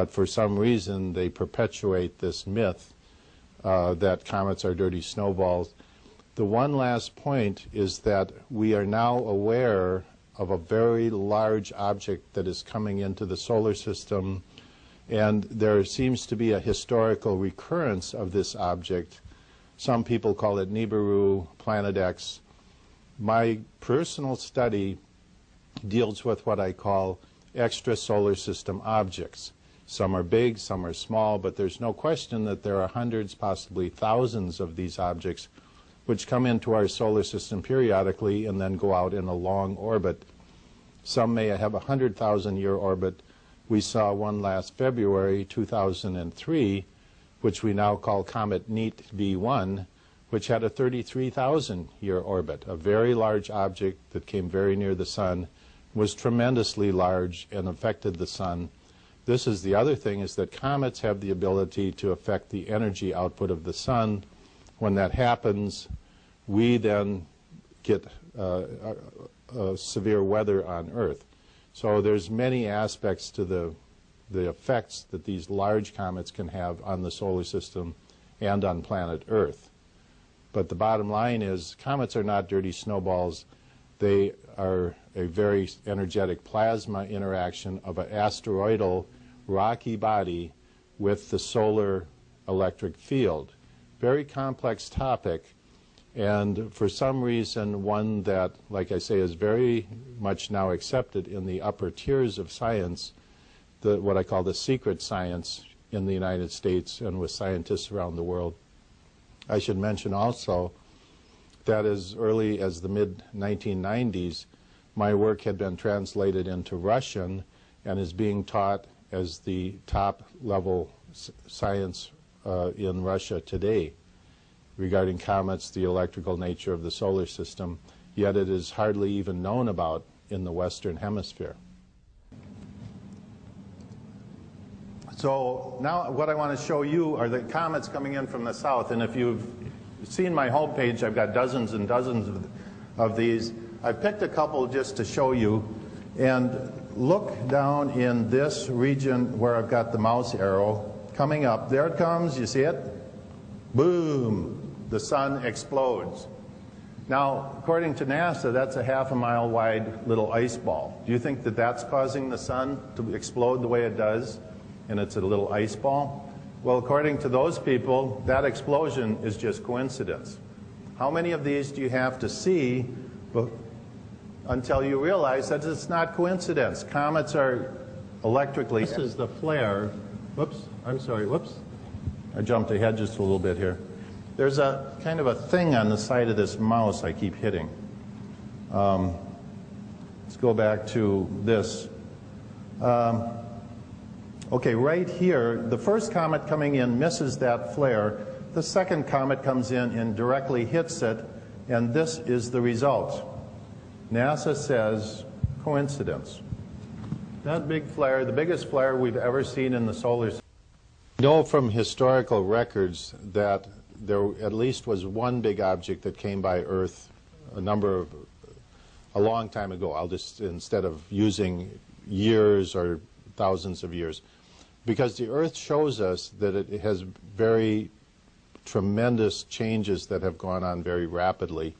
but for some reason they perpetuate this myth that comets are dirty snowballs. The one last point is that we are now aware of a very large object that is coming into the solar system, and there seems to be a historical recurrence of this object. Some people call it Nibiru, Planet X. My personal study deals with what I call extrasolar system objects. Some are big, some are small, but there's no question that there are hundreds, possibly thousands of these objects which come into our solar system periodically and then go out in a long orbit. Some may have a 100,000-year orbit. We saw one last February 2003, which we now call Comet NEAT B1, which had a 33,000-year orbit. A very large object that came very near the sun, was tremendously large and affected the sun. This is the other thing, is that comets have the ability to affect the energy output of the sun. When that happens, we then get severe weather on Earth. So there's many aspects to the effects that these large comets can have on the solar system and on planet Earth. But the bottom line is, comets are not dirty snowballs. They are a very energetic plasma interaction of an asteroidal rocky body with the solar electric field. Very complex topic, and for some reason one that, like I say, is very much now accepted in the upper tiers of science, what I call the secret science in the United States and with scientists around the world. I should mention also that as early as the mid-1990s, my work had been translated into Russian and is being taught as the top-level science in Russia today regarding comets, the electrical nature of the solar system, yet it is hardly even known about in the Western Hemisphere. So now what I want to show you are the comets coming in from the south, and if you've seen my homepage, I've got dozens and dozens of these. I picked a couple just to show you, and look down in this region where I've got the mouse arrow coming up. There it comes, you see it? Boom! The sun explodes. Now, according to NASA, that's a half-a-mile wide little ice ball. Do you think that that's causing the sun to explode the way it does, and it's a little ice ball? Well, according to those people, that explosion is just coincidence. How many of these do you have to see until you realize that it's not coincidence? Comets are electrically... This is the flare. Whoops, I'm sorry, whoops. I jumped ahead just a little bit here. There's a kind of a thing on the side of this mouse I keep hitting. Let's go back to this. Okay, right here, the first comet coming in misses that flare. The second comet comes in and directly hits it, and this is the result. NASA says coincidence. That big flare, the biggest flare we've ever seen in the solar system. We know from historical records that there at least was one big object that came by Earth a long time ago. I'll just, instead of using years or thousands of years, because the Earth shows us that it has very tremendous changes that have gone on very rapidly,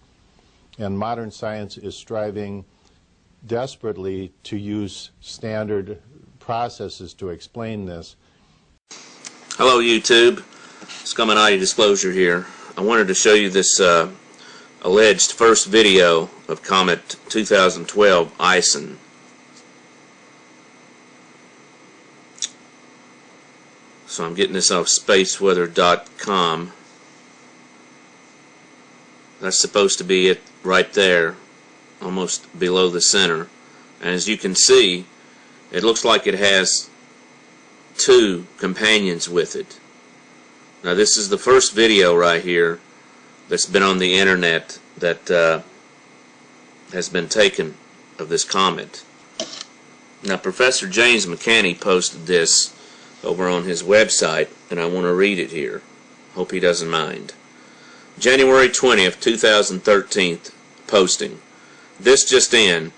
and modern science is striving desperately to use standard processes to explain this. Hello YouTube, Scuminati Disclosure here. I wanted to show you this alleged first video of Comet 2012 Ison. So I'm getting this off spaceweather.com. That's supposed to be it right there, almost below the center. And as you can see, it looks like it has two companions with it. Now this is the first video right here that's been on the internet that has been taken of this comet. Now Professor James McCanney posted this over on his website, and I want to read it here. Hope he doesn't mind. January 20th, 2013 posting. This just in.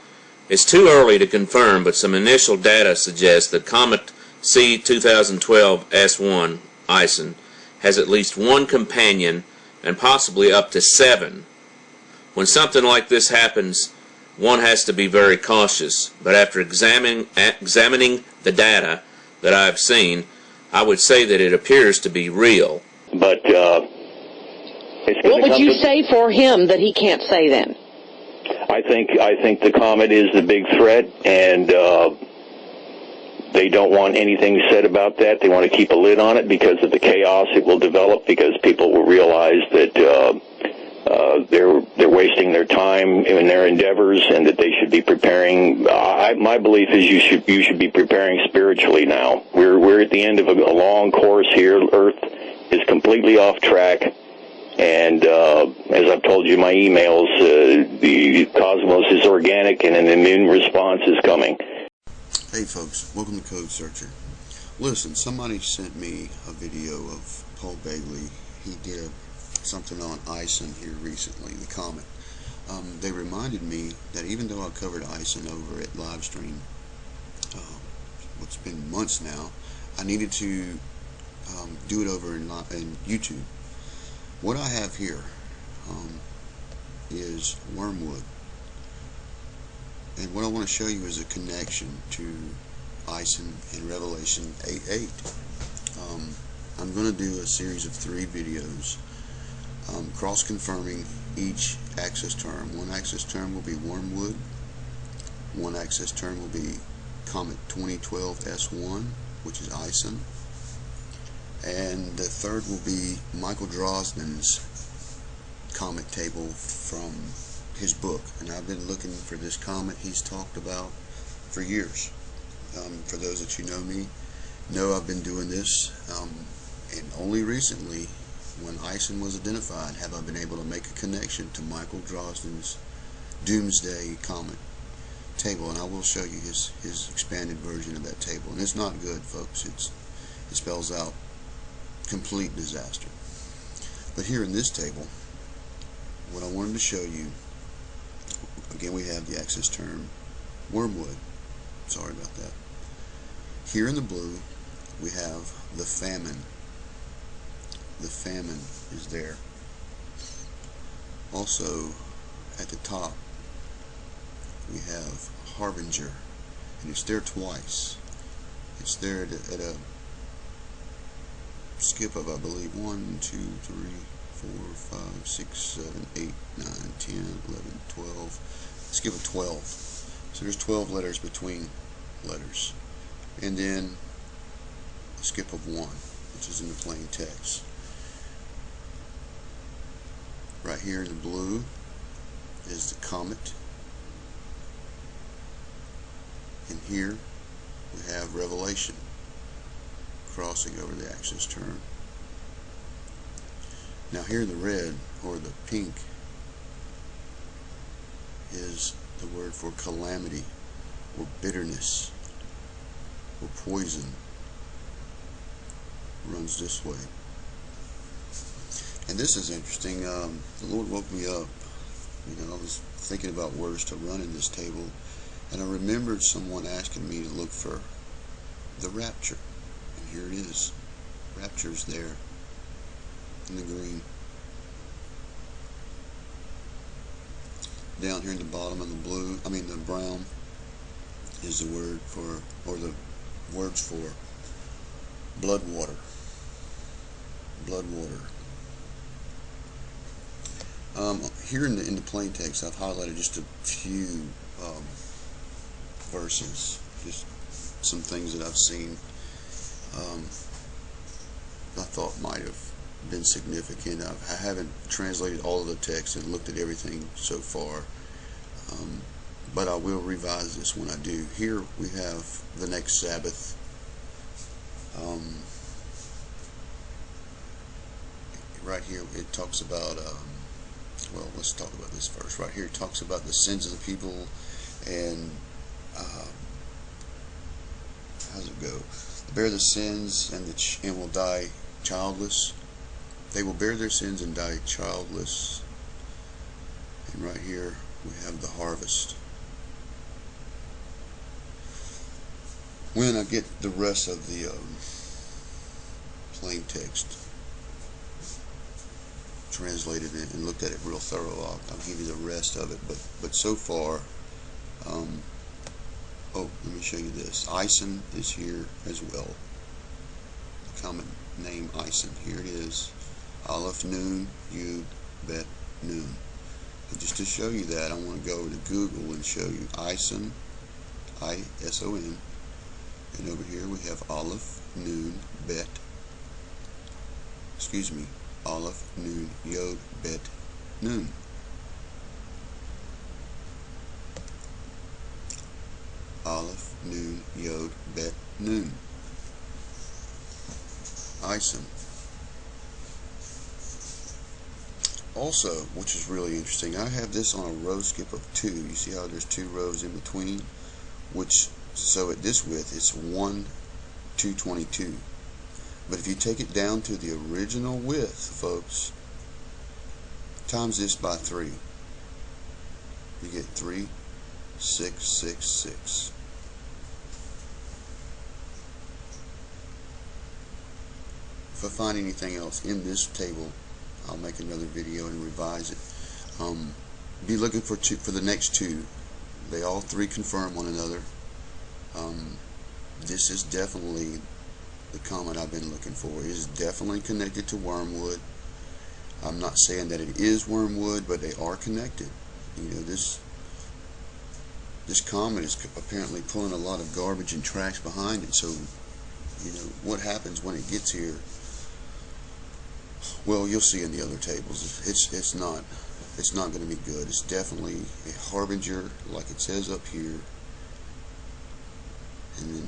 It's too early to confirm, but some initial data suggests that Comet C 2012 S1 Ison has at least one companion and possibly up to 7. When something like this happens, one has to be very cautious, but after examining the data that I've seen, I would say that it appears to be real. But what would you say for him that he can't say then? I think the comet is the big threat, and they don't want anything said about that. They want to keep a lid on it because of the chaos it will develop, because people will realize that they're wasting their time in their endeavors, and that they should be preparing. My belief is you should be preparing spiritually now. We're at the end of a long course here. Earth is completely off track, and as I've told you in my emails, the cosmos is organic, and an immune response is coming. Hey folks, welcome to Code Searcher. Listen, somebody sent me a video of Paul Bailey. He did something on Ison here recently, the Comet. They reminded me that even though I covered Ison over at Livestream, it's been months now, I needed to do it over in YouTube. What I have here is wormwood. And what I want to show you is a connection to Ison and Revelation 8:8. I'm going to do a series of 3 videos cross-confirming each access term. One access term will be wormwood. One access term will be Comet 2012 S1, which is Ison. And the third will be Michael Drosnin's comet table from his book. And I've been looking for this comet he's talked about for years. For those that you know me, know I've been doing this, and only recently, when Ison was identified, have I been able to make a connection to Michael Drosnin's Doomsday Comet table. And I will show you his expanded version of that table. And it's not good, folks. It spells out complete disaster. But here in this table, what I wanted to show you, again, we have the access term wormwood. Sorry about that. Here in the blue, we have the famine. The famine is there. Also, at the top, we have harbinger, and it's there twice. It's there at a skip of, I believe, 1, 2, 3, 4, 5, 6, 7, 8, 9, 10, 11, 12. Skip of 12. So there's 12 letters between letters. And then a skip of 1, which is in the plain text. Right here in the blue is the comet. And here we have Revelation crossing over the access term. Now here in the red, or the pink, is the word for calamity, or bitterness, or poison. Runs this way. And this is interesting. The Lord woke me up. I was thinking about words to run in this table, and I remembered someone asking me to look for the rapture. And here it is. Rapture's there in the green. Down here in the bottom in the brown, is the word for, or the words for, blood water. Blood water. Here in the plain text, I've highlighted just a few verses, just some things that I've seen I thought might have been significant. I haven't translated all of the text and looked at everything so far, but I will revise this when I do. Here we have the next Sabbath. Right here it talks about, well, let's talk about this first. Right here it talks about the sins of the people, and how's it go? Bear the sins and will die childless. They will bear their sins and die childless. And right here we have the harvest. When I get the rest of the plain text translated and looked at it real thorough, I'll give you the rest of it. But so far, oh, let me show you this. Ison is here as well. The common name Ison. Here it is. Aleph Nun Yud Bet Nun. And just to show you that, I want to go over to Google and show you Ison, I-S-O-N, and over here we have Aleph Nun Bet. Excuse me, Aleph Nun Yod Bet Nun. Aleph Nun Yod Bet Nun. Ison. Also, which is really interesting, I have this on a row skip of 2. You see how there's 2 rows in between? Which, so at this width, it's 1/222. But if you take it down to the original width, folks, times this by 3, you get 3,666. If I find anything else in this table, I'll make another video and revise it. Be looking for the next 2. They all 3 confirm one another. This is definitely the comet I've been looking for. It is definitely connected to wormwood. I'm not saying that it is wormwood, but they are connected. You know, this comet is apparently pulling a lot of garbage and trash behind it. So, you know, what happens when it gets here? Well, you'll see in the other tables. It's not going to be good. It's definitely a harbinger, like it says up here. And then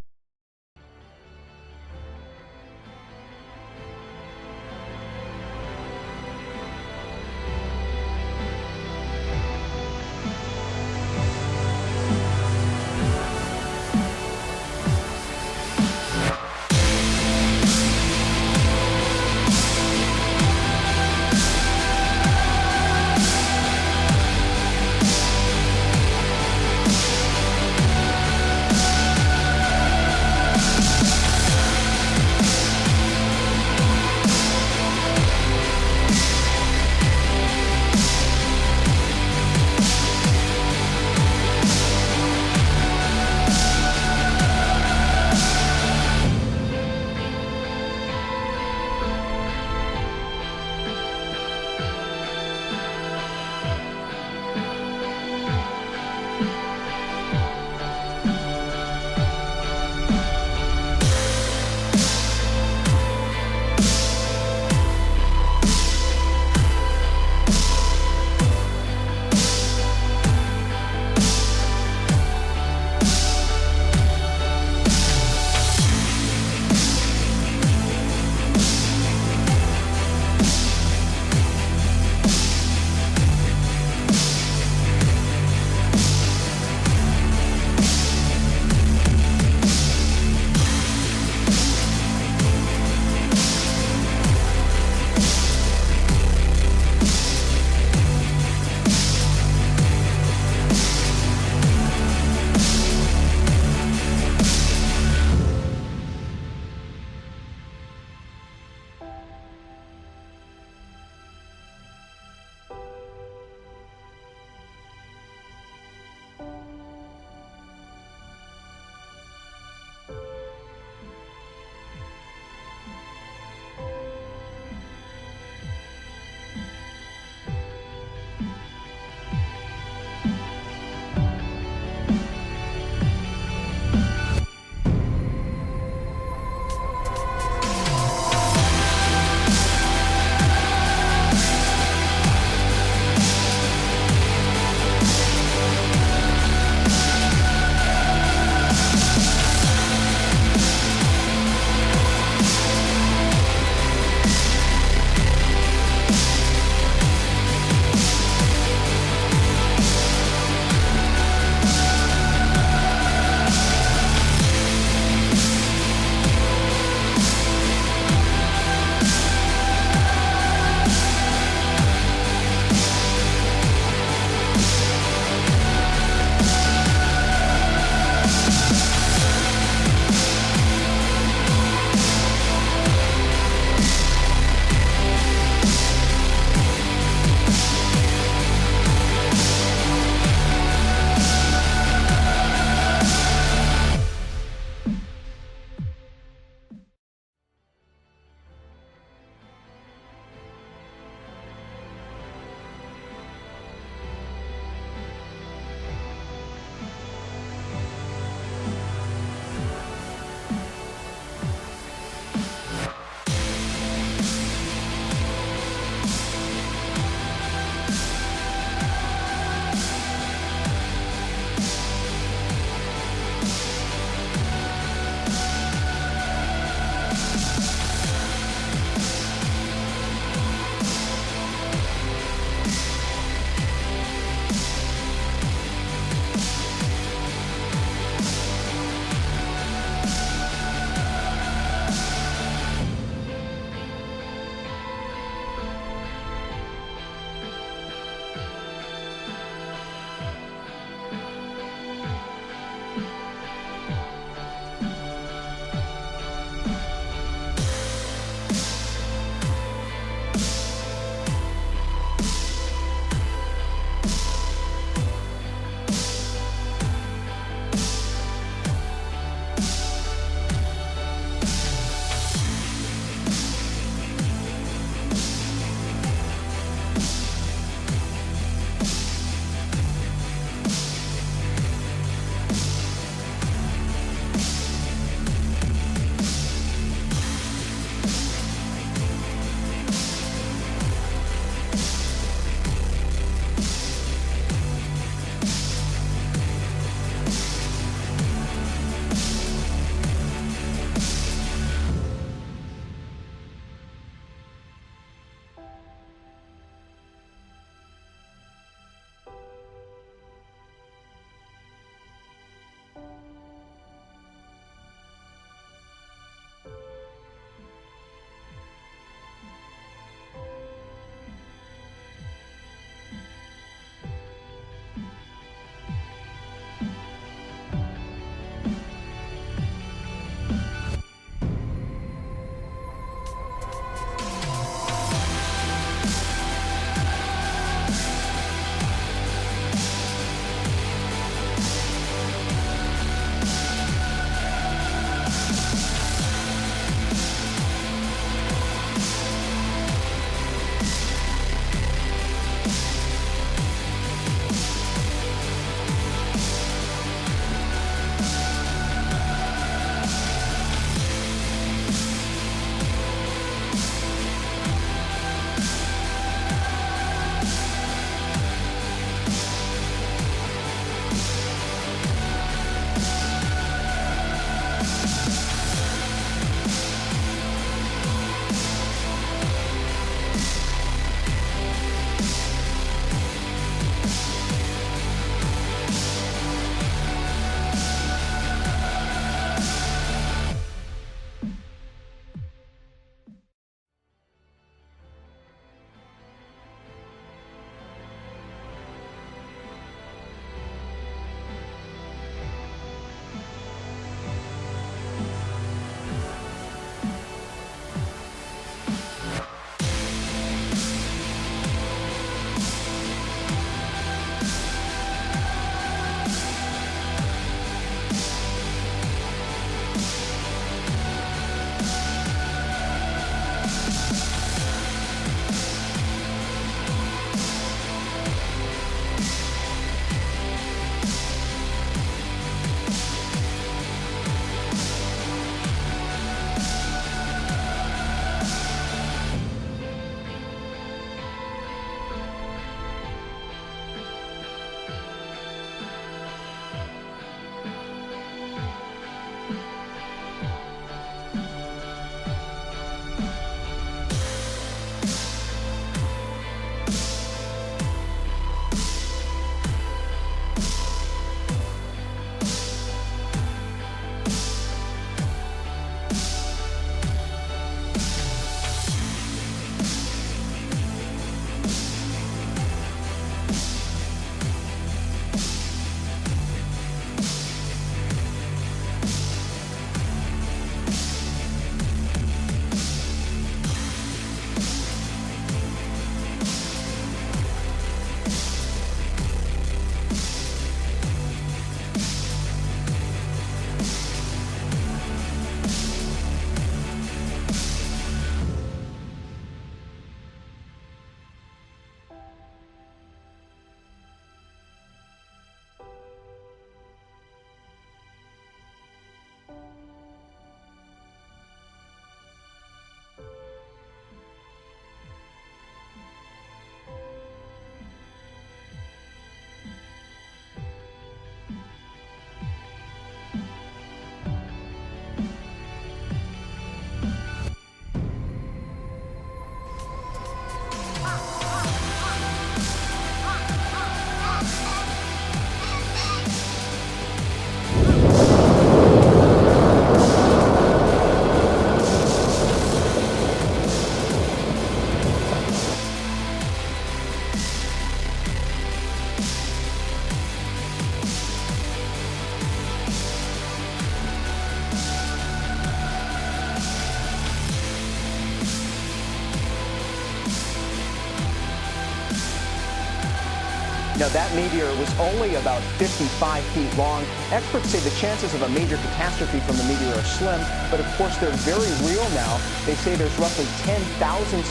Now, that meteor was only about 55 feet long. Experts say the chances of a major catastrophe from the meteor are slim, but of course they're very real now. They say there's roughly 10,000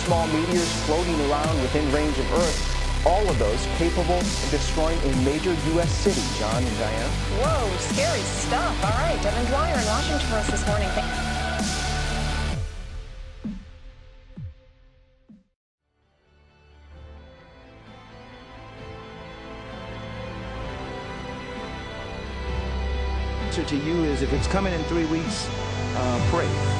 small meteors floating around within range of Earth. All of those capable of destroying a major U.S. city. John and Diana. Whoa, scary stuff. All right, Devin Dwyer in Washington for us this morning. To you is, if it's coming in 3 weeks, pray.